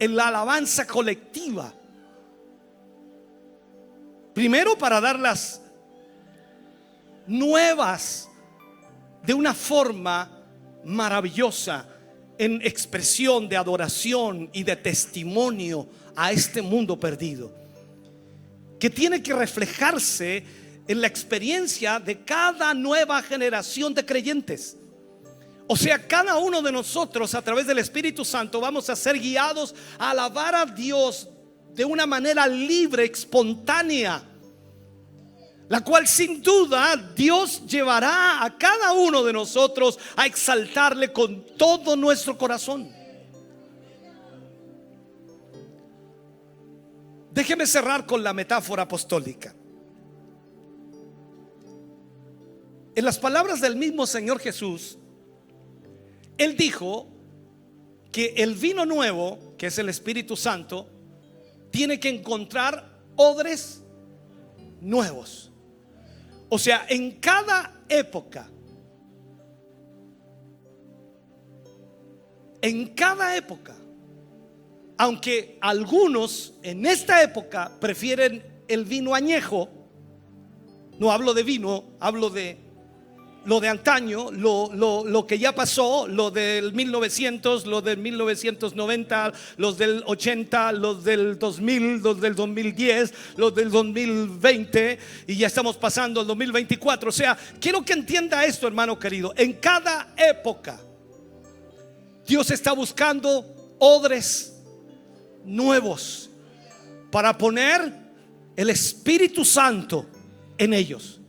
en la alabanza colectiva. Primero, para dar las nuevas de una forma maravillosa, en expresión de adoración y de testimonio a este mundo perdido, que tiene que reflejarse en la experiencia de cada nueva generación de creyentes. O sea, cada uno de nosotros a través del Espíritu Santo vamos a ser guiados a alabar a Dios de una manera libre, espontánea, la cual sin duda Dios llevará a cada uno de nosotros a exaltarle con todo nuestro corazón. Déjeme cerrar con la metáfora apostólica. En las palabras del mismo Señor Jesús, Él dijo que el vino nuevo, que es el Espíritu Santo, tiene que encontrar odres nuevos. O sea, en cada época, aunque algunos en esta época prefieren el vino añejo, no hablo de vino, hablo de lo de antaño, lo que ya pasó, lo del 1900, lo del 1990, los del 80, los del 2000, los del 2010, los del 2020, y ya estamos pasando al 2024. O sea, quiero que entienda esto, hermano querido. En cada época Dios está buscando odres nuevos para poner el Espíritu Santo en ellos.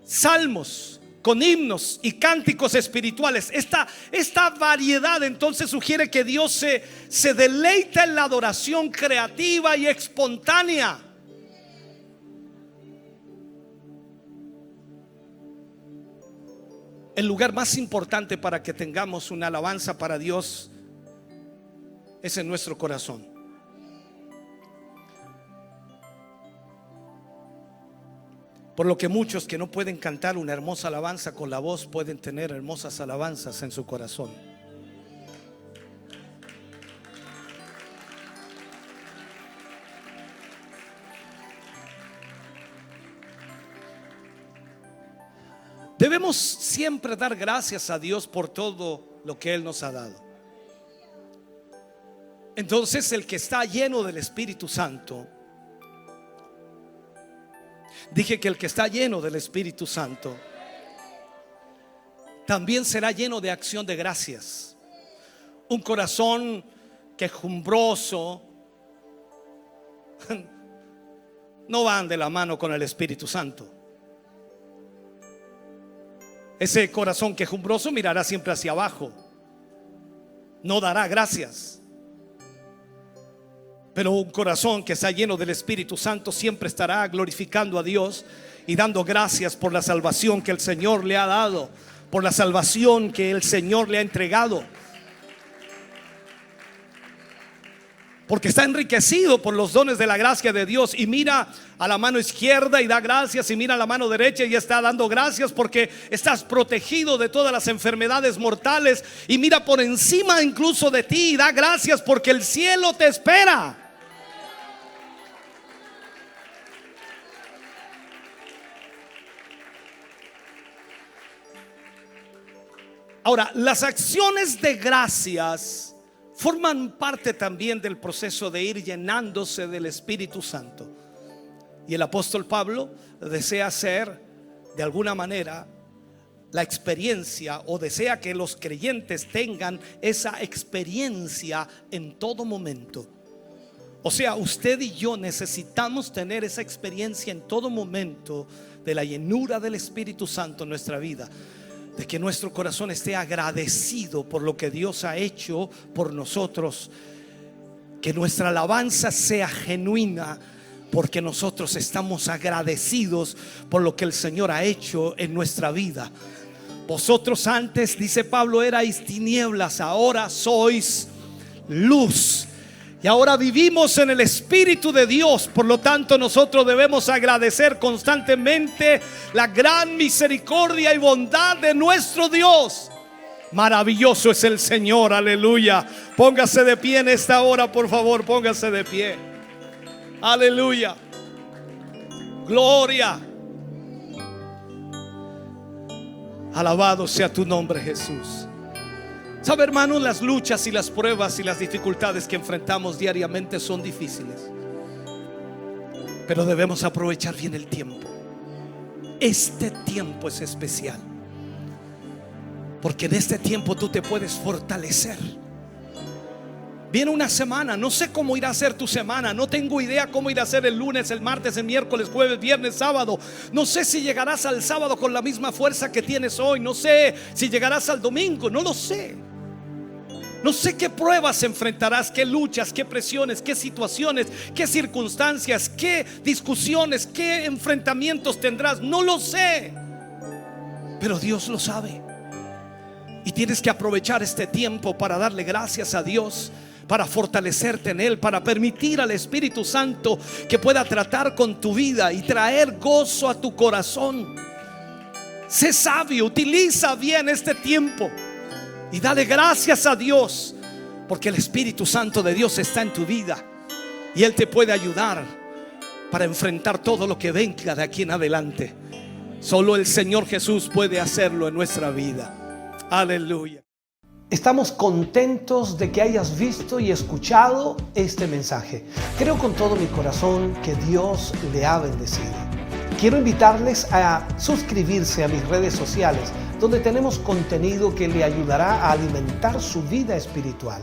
Salmos con himnos y cánticos espirituales. Esta variedad entonces sugiere que Dios se deleita en la adoración creativa y espontánea. El lugar más importante para que tengamos una alabanza para Dios es en nuestro corazón. Por lo que muchos que no pueden cantar una hermosa alabanza con la voz pueden tener hermosas alabanzas en su corazón. Debemos siempre dar gracias a Dios por todo lo que Él nos ha dado. Entonces, el que está lleno del Espíritu Santo, dije que el que está lleno del Espíritu Santo también será lleno de acción de gracias. Un corazón quejumbroso no van de la mano con el Espíritu Santo. Ese corazón quejumbroso mirará siempre hacia abajo, no dará gracias. Pero un corazón que está lleno del Espíritu Santo siempre estará glorificando a Dios y dando gracias por la salvación que el Señor le ha dado, por la salvación que el Señor le ha entregado, porque está enriquecido por los dones de la gracia de Dios. Y mira a la mano izquierda y da gracias, y mira a la mano derecha y está dando gracias porque estás protegido de todas las enfermedades mortales. Y mira por encima incluso de ti y da gracias porque el cielo te espera. Ahora, las acciones de gracias forman parte también del proceso de ir llenándose del Espíritu Santo. Y el apóstol Pablo desea hacer de alguna manera la experiencia, o desea que los creyentes tengan esa experiencia en todo momento. O sea, usted y yo necesitamos tener esa experiencia en todo momento de la llenura del Espíritu Santo en nuestra vida, de que nuestro corazón esté agradecido por lo que Dios ha hecho por nosotros, que nuestra alabanza sea genuina porque nosotros estamos agradecidos por lo que el Señor ha hecho en nuestra vida. Vosotros antes, dice Pablo, erais tinieblas, ahora sois luz. Y ahora vivimos en el Espíritu de Dios. Por lo tanto, nosotros debemos agradecer constantemente la gran misericordia y bondad de nuestro Dios. Maravilloso es el Señor, aleluya. Póngase de pie en esta hora, por favor, póngase de pie. Aleluya. Gloria. Alabado sea tu nombre, Jesús. Sabe, hermanos, las luchas y las pruebas y las dificultades que enfrentamos diariamente son difíciles, pero debemos aprovechar bien el tiempo. Este tiempo es especial, porque en este tiempo tú te puedes fortalecer. Viene una semana, no sé cómo irá a ser tu semana, no tengo idea cómo irá a ser el lunes, el martes, el miércoles, jueves, viernes, sábado. No sé si llegarás al sábado con la misma fuerza que tienes hoy, no sé si llegarás al domingo, no lo sé. No sé qué pruebas enfrentarás, qué luchas, qué presiones, qué situaciones, qué circunstancias, qué discusiones, qué enfrentamientos tendrás. No lo sé, pero Dios lo sabe. Y tienes que aprovechar este tiempo para darle gracias a Dios, para fortalecerte en Él, para permitir al Espíritu Santo que pueda tratar con tu vida y traer gozo a tu corazón. Sé sabio, utiliza bien este tiempo y dale gracias a Dios, porque el Espíritu Santo de Dios está en tu vida y Él te puede ayudar para enfrentar todo lo que venga de aquí en adelante. Solo el Señor Jesús puede hacerlo en nuestra vida. Aleluya. Estamos contentos de que hayas visto y escuchado este mensaje. Creo con todo mi corazón que Dios le ha bendecido. Quiero invitarles a suscribirse a mis redes sociales, donde tenemos contenido que le ayudará a alimentar su vida espiritual.